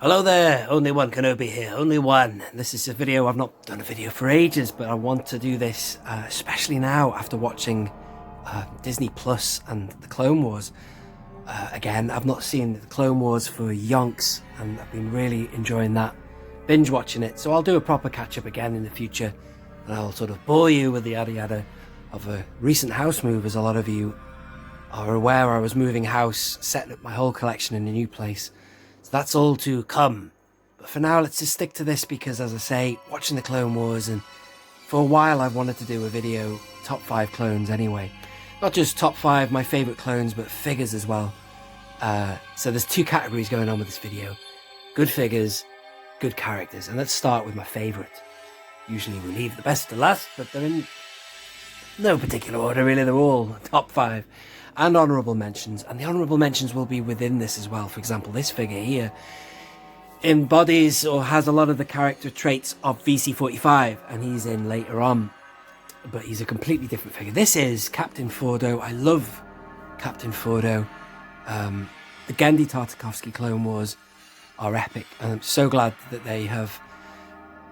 Hello there, only one Kenobi here, only one. This is a video, I've not done a video for ages, but I want to do this, especially now after watching Disney Plus and the Clone Wars. Again, I've not seen the Clone Wars for yonks, and I've been really enjoying that, binge watching it. So I'll do a proper catch up again in the future, and I'll sort of bore you with the yada yada of a recent house move. As a lot of you are aware, I was moving house, setting up my whole collection in a new place. So that's all to come. But for now, let's just stick to this because, as I say, watching the Clone Wars, and for a while I've wanted to do a video, top 5 clones anyway. Not just top 5 my favourite clones, but figures as well. So there's 2 categories going on with this video. Good figures, good characters. And let's start with my favourite. Usually we leave the best to last, but they're in no particular order really. They're all top 5. And honourable mentions, and the honourable mentions will be within this as well. For example, this figure here embodies or has a lot of the character traits of VC45, and he's in later on, but he's a completely different figure. This is Captain Fordo. I love Captain Fordo. The Genndy Tartakovsky Clone Wars are epic, and I'm so glad that they have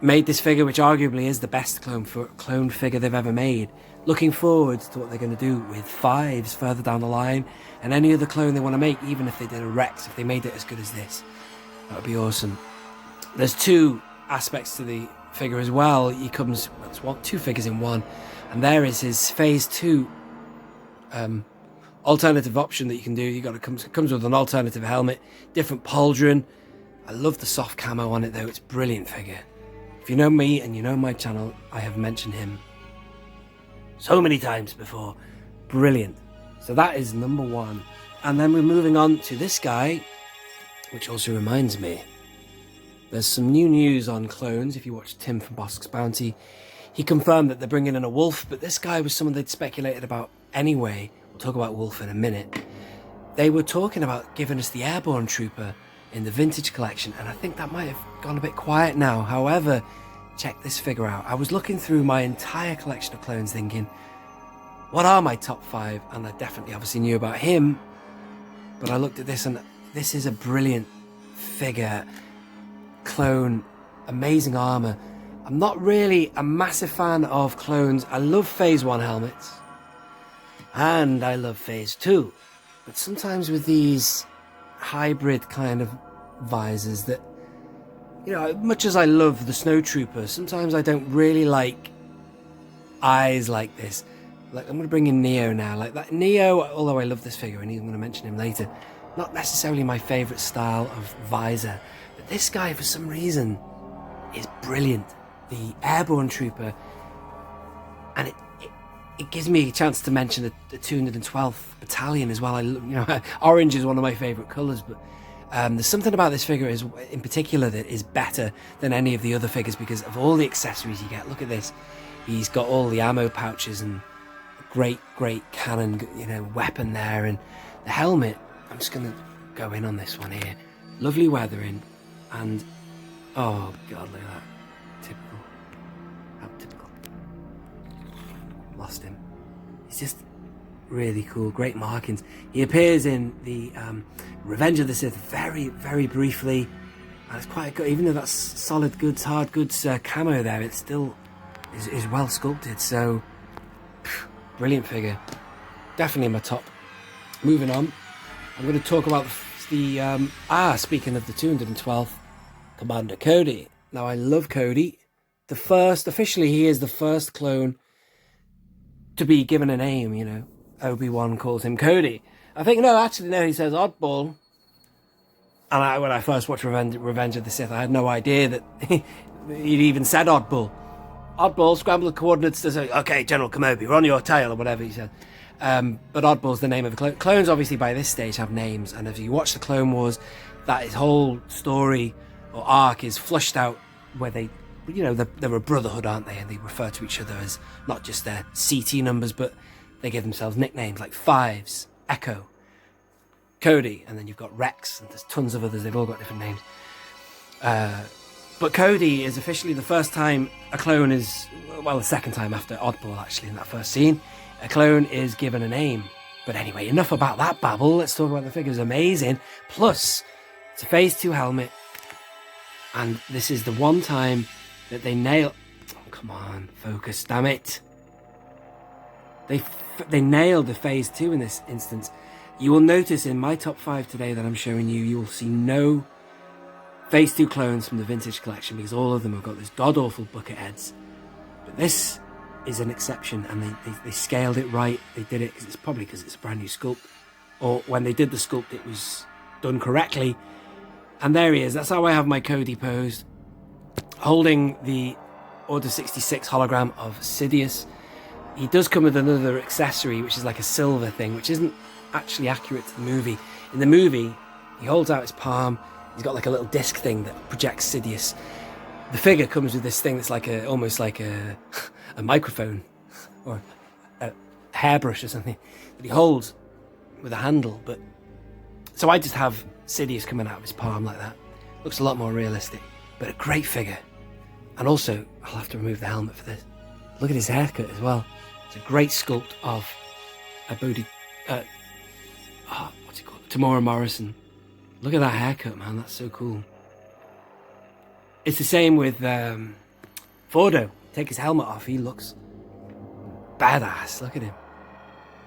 made this figure, which arguably is the best clone figure they've ever made. Looking forward to what they're going to do with 5s further down the line, and any other clone they want to make, even if they did a Rex, if they made it as good as this, that would be awesome. There's 2 aspects to the figure as well. He comes, it's 2 figures in one, and there is his Phase 2 alternative option that you can do. It comes with an alternative helmet, different pauldron. I love the soft camo on it though. It's a brilliant figure. If you know me and you know my channel, I have mentioned him so many times before. Brilliant. So that is number 1. And then we're moving on to this guy, which also reminds me, there's some new news on clones. If you watch Tim from Bosk's Bounty, he confirmed that they're bringing in a wolf, but this guy was someone they'd speculated about anyway. We'll talk about wolf in a minute. They were talking about giving us the Airborne trooper in the vintage collection, and I think that might have gone a bit quiet now. However, check this figure out. I was looking through my entire collection of clones thinking, what are my top 5? And I definitely obviously knew about him, but I looked at this and this is a brilliant figure, clone, amazing armor. I'm not really a massive fan of clones. I love Phase 1 helmets and I love Phase 2, but sometimes with these hybrid kind of visors that, you know, much as I love the Snowtrooper, sometimes I don't really like eyes like this. Like, I'm going to bring in Neo now. Like that Neo, although I love this figure and I'm going to mention him later, not necessarily my favourite style of visor. But this guy, for some reason, is brilliant. The Airborne Trooper. And it gives me a chance to mention the 212th Battalion as well. Orange is one of my favourite colours, but there's something about this figure in particular that is better than any of the other figures because of all the accessories you get. Look at this. He's got all the ammo pouches and a great cannon, weapon there, and the helmet. I'm just going to go in on this one here. Lovely weathering, and oh god, look at that. Typical. How typical. Lost him. He's just really cool, great markings. He appears in the Revenge of the Sith very, very briefly, and it's quite good. Even though that's solid goods, hard goods camo there, it still is well sculpted. So brilliant figure, definitely in my top. Moving on, I'm going to talk about the speaking of the 212th, Commander Cody. Now I love Cody. Officially he is the first clone to be given a name. Obi-Wan calls him Cody. I think, no, he says Oddball. And when I first watched Revenge of the Sith, I had no idea that he'd even said Oddball. Oddball, scramble the coordinates to say, okay, General Kenobi, we're on your tail, or whatever he said. But Oddball's the name of a clone. Clones, obviously, by this stage have names. And if you watch the Clone Wars, that his whole story or arc is flushed out where they're a brotherhood, aren't they? And they refer to each other as not just their CT numbers, but they give themselves nicknames like Fives, Echo, Cody, and then you've got Rex, and there's tons of others. They've all got different names. But Cody is officially the first time a clone is, well, the second time after Oddball, actually, in that first scene, a clone is given a name. But anyway, enough about that babble. Let's talk about the figure. It's amazing. Plus, it's a Phase 2 helmet. And this is the one time that they nail... Oh, come on, focus, damn it. They nailed the phase 2 in this instance. You will notice in my top 5 today that I'm showing you, you will see no phase 2 clones from the vintage collection, because all of them have got this god-awful bucket heads. But this is an exception, and they scaled it right. They did it, it's probably because it's a brand new sculpt, or when they did the sculpt it was done correctly. And there he is. That's how I have my Cody posed, holding the Order 66 hologram of Sidious. He does come with another accessory, which is like a silver thing, which isn't actually accurate to the movie. In the movie, he holds out his palm. He's got like a little disc thing that projects Sidious. The figure comes with this thing that's like almost like a microphone or a hairbrush or something that he holds with a handle. But so I just have Sidious coming out of his palm like that. Looks a lot more realistic, but a great figure. And also, I'll have to remove the helmet for this. Look at his haircut as well. It's a great sculpt of a Bodhi, what's it called? Tamora Morrison. Look at that haircut, man. That's so cool. It's the same with Fordo. Take his helmet off. He looks badass. Look at him.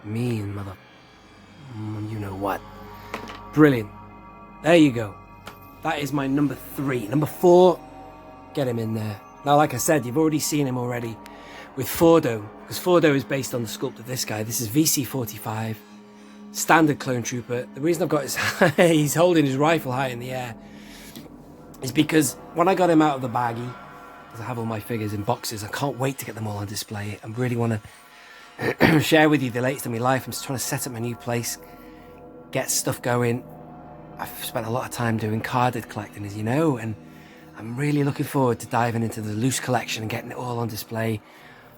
Mean mother. You know what? Brilliant. There you go. That is my number 3. Number 4, get him in there. Now, like I said, you've already seen him already with Fordo, because Fordo is based on the sculpt of this guy. This is VC45, standard clone trooper. The reason I've got his he's holding his rifle high in the air is because when I got him out of the baggie, because I have all my figures in boxes, I can't wait to get them all on display. I really want to share with you the latest in my life. I'm just trying to set up my new place, get stuff going. I've spent a lot of time doing carded collecting, as you know, and I'm really looking forward to diving into the loose collection and getting it all on display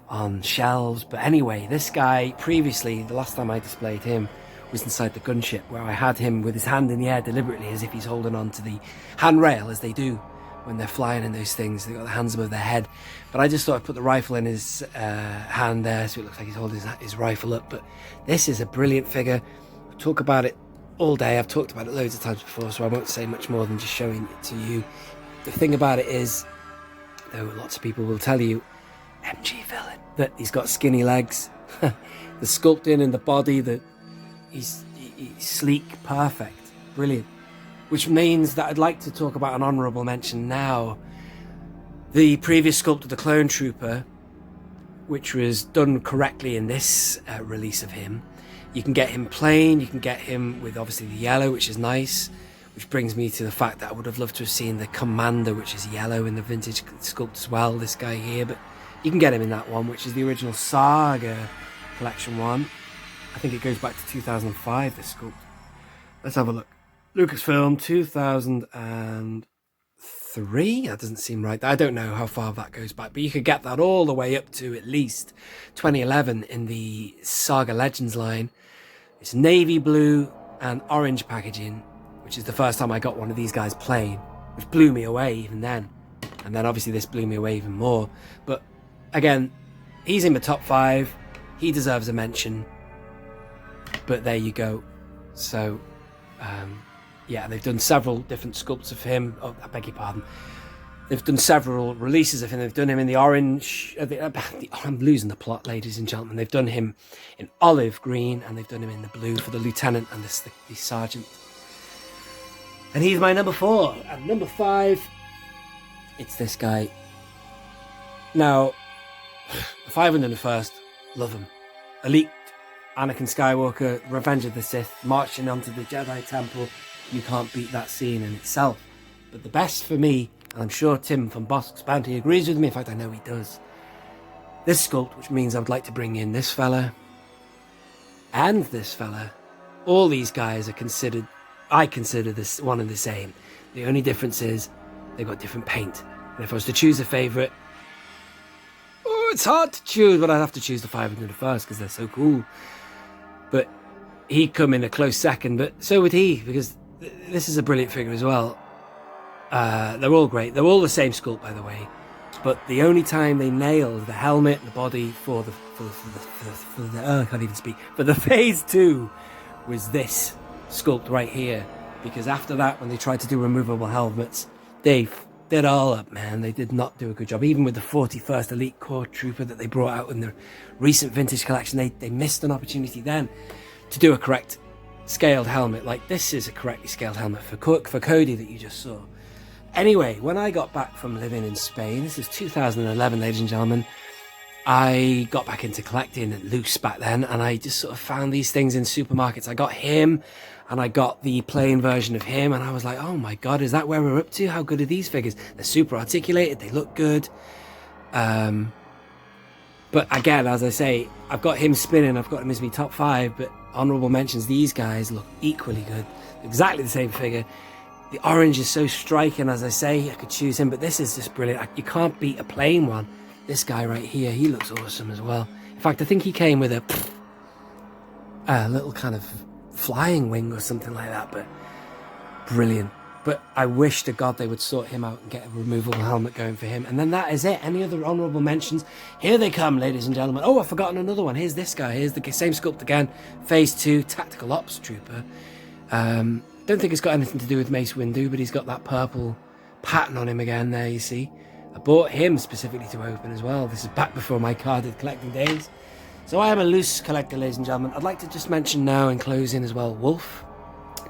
on shelves. But anyway, this guy, previously, the last time I displayed him was inside the gunship, where I had him with his hand in the air deliberately, as if he's holding on to the handrail, as they do when they're flying in those things. They've got their hands above their head. But I just thought I'd put the rifle in his hand there, so it looks like he's holding his rifle up. But this is a brilliant figure. We'll talk about it all day. I've talked about it loads of times before, so I won't say much more than just showing it to you. The thing about it is, though lots of people will tell you, MG villain, that he's got skinny legs. The sculpting in the body, he's sleek, perfect, brilliant. Which means that I'd like to talk about an honourable mention now. The previous sculpt of the Clone Trooper, which was done correctly in this release of him. You can get him plain, you can get him with obviously the yellow, which is nice. Which brings me to the fact that I would have loved to have seen the Commander, which is yellow in the vintage sculpt as well, this guy here. But you can get him in that one, which is the original Saga collection one. I think it goes back to 2005, this sculpt. Let's have a look. Lucasfilm 2003? That doesn't seem right. I don't know how far that goes back, but you could get that all the way up to at least 2011 in the Saga Legends line. It's navy blue and orange packaging, which is the first time I got one of these guys plain, which blew me away even then. And then obviously this blew me away even more. But again, he's in the top 5. He deserves a mention. But there you go. So, yeah, they've done several different sculpts of him. Oh, I beg your pardon. They've done several releases of him. They've done him in the orange. I'm losing the plot, ladies and gentlemen. They've done him in olive green, and they've done him in the blue for the lieutenant and the sergeant. And he's my number 4. And number 5, it's this guy. Now, the 501st, love him. Elite Anakin Skywalker, Revenge of the Sith, marching onto the Jedi Temple. You can't beat that scene in itself. But the best for me, and I'm sure Tim from Bosk's Bounty agrees with me, in fact I know he does, this sculpt, which means I would like to bring in this fella and this fella. All these guys are considered, I consider this one and the same. The only difference is they've got different paint. And if I was to choose a favourite, it's hard to choose, but I'd have to choose the 501st because they're so cool. But he'd come in a close second, but so would he, because this is a brilliant figure as well. They're all great. They're all the same sculpt, by the way. But the only time they nailed the helmet and the body for the I can't even speak, for the phase 2 was this sculpt right here. Because after that, when they tried to do removable helmets, they fucked it all up, man. They did not do a good job. Even with the 41st Elite Corps Trooper that they brought out in the recent vintage collection, they missed an opportunity then to do a correct scaled helmet. Like, this is a correctly scaled helmet for Cody that you just saw. Anyway, when I got back from living in Spain, this is 2011, ladies and gentlemen, I got back into collecting loose back then, and I just sort of found these things in supermarkets. I got him, and I got the plain version of him, and I was like, oh my god, is that where we're up to? How good are these figures? They're super articulated, they look good. But again, as I say, I've got him spinning, I've got him as my top 5, but honourable mentions, these guys look equally good. Exactly the same figure. The orange is so striking, as I say, I could choose him, but this is just brilliant. You can't beat a plain one. This guy right here, he looks awesome as well. In fact, I think he came with a little kind of flying wing or something like that, but brilliant. But I wish to God they would sort him out and get a removable helmet going for him. And then that is it. Any other honourable mentions? Here they come, ladies and gentlemen. Oh, I've forgotten another one. Here's this guy. Here's the same sculpt again. Phase 2, Tactical Ops Trooper. Don't think it's got anything to do with Mace Windu, but he's got that purple pattern on him again there, you see. I bought him specifically to open as well. This is back before my carded collecting days. So I am a loose collector, ladies and gentlemen. I'd like to just mention now in closing as well, Wolf.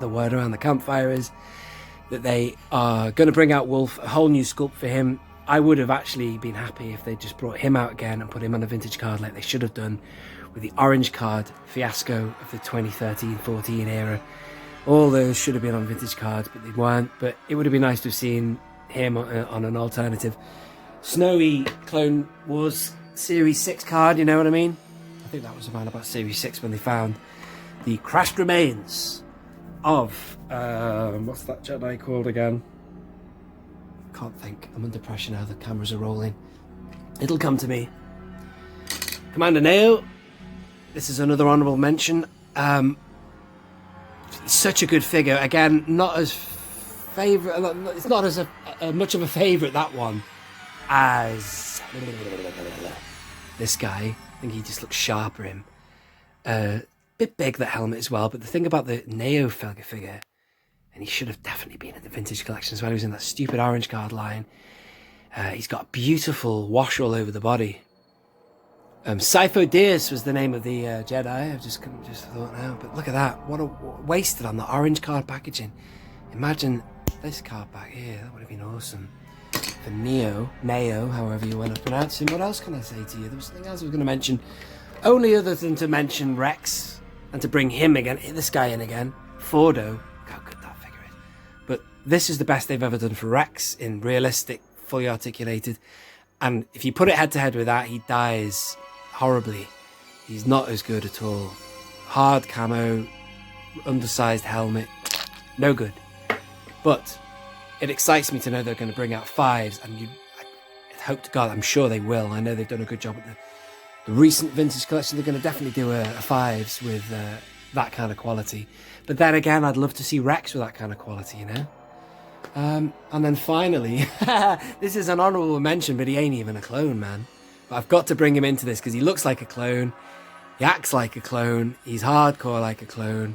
The word around the campfire is that they are going to bring out Wolf, a whole new sculpt for him. I would have actually been happy if they just brought him out again and put him on a vintage card like they should have done with the orange card fiasco of the 2013-14 era. All those should have been on vintage cards, but they weren't. But it would have been nice to have seen him on an alternative snowy Clone Wars Series 6 card, you know what I mean? I think that was around about Series 6 when they found the crashed remains of what's that Jedi called again? Can't think. I'm under pressure now, the cameras are rolling. It'll come to me. Commander Neo, this is another honourable mention. Such a good figure. Again, not as favourite. It's not as much of a favourite, that one, as this guy. I think he just looks sharper. Him. Bit big, that helmet as well. But the thing about the Neo figure, and he should have definitely been in the vintage collection as well. He was in that stupid orange card line. He's got a beautiful wash all over the body. Sifo Dyas was the name of the Jedi. I've just thought now, but look at that. What a wasted on the orange card packaging. Imagine this card back here. That would have been awesome. For Neo, however you want to pronounce him. What else can I say to you? There was something else I was going to mention. Only other than to mention Rex and to bring him again, this guy in again. Fordo. Look how good that figure is. But this is the best they've ever done for Rex in realistic, fully articulated. And if you put it head to head with that, he dies horribly. He's not as good at all. Hard camo, undersized helmet, no good. But it excites me to know they're going to bring out 5s, and I hope to God, I'm sure they will. I know they've done a good job with the recent vintage collection. They're going to definitely do a 5s with that kind of quality. But then again, I'd love to see Rex with that kind of quality, you know. And then finally, this is an honourable mention, but he ain't even a clone, man. But I've got to bring him into this because he looks like a clone, he acts like a clone, he's hardcore like a clone,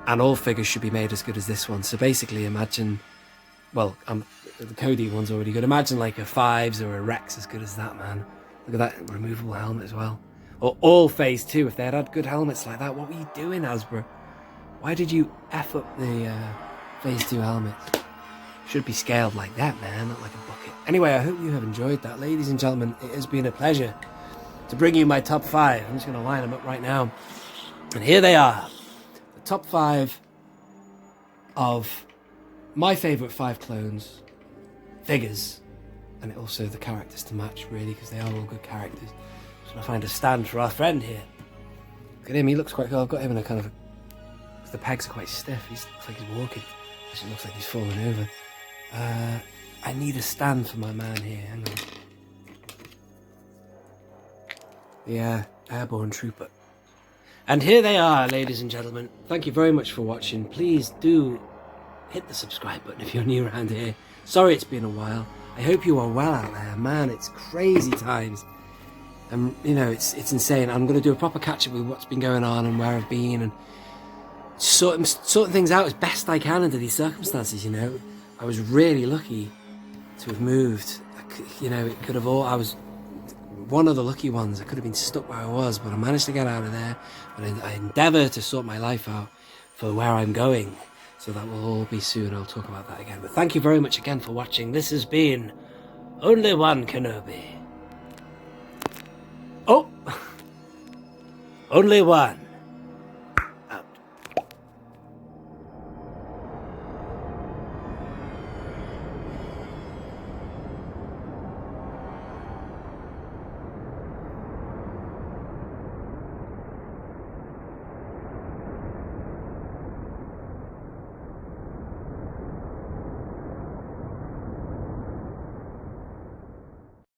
and all figures should be made as good as this one. So basically imagine, well, the Cody one's already good. Imagine like a 5s or a Rex as good as that, man. Look at that removable helmet as well. Or all Phase 2, if they had good helmets like that. What were you doing, Hasbro? Why did you F up the Phase 2 helmet? Should be scaled like that, man, not like a bucket. Anyway, I hope you have enjoyed that. Ladies and gentlemen, it has been a pleasure to bring you my top 5. I'm just going to line them up right now. And here they are. The top 5 of my favourite 5 clones, figures, and also the characters to match, really, because they are all good characters. Just going to find a stand for our friend here. Look at him, he looks quite cool. I've got him in a kind of the pegs are quite stiff. He looks like he's walking. Actually looks like he's falling over. I need a stand for my man here. Hang on. Yeah, Airborne Trooper. And here they are, ladies and gentlemen. Thank you very much for watching. Please do hit the subscribe button if you're new around here. Sorry it's been a while. I hope you are well out there. Man, it's crazy times. And, you know, it's insane. I'm going to do a proper catch-up with what's been going on and where I've been and sorting things out as best I can under these circumstances, you know. I was really lucky to have moved. You know, it could have all... I was one of the lucky ones. I could have been stuck where I was, but I managed to get out of there. And I endeavour to sort my life out for where I'm going. So that will all be soon. I'll talk about that again. But thank you very much again for watching. This has been Only One Kenobi. Oh! Only one.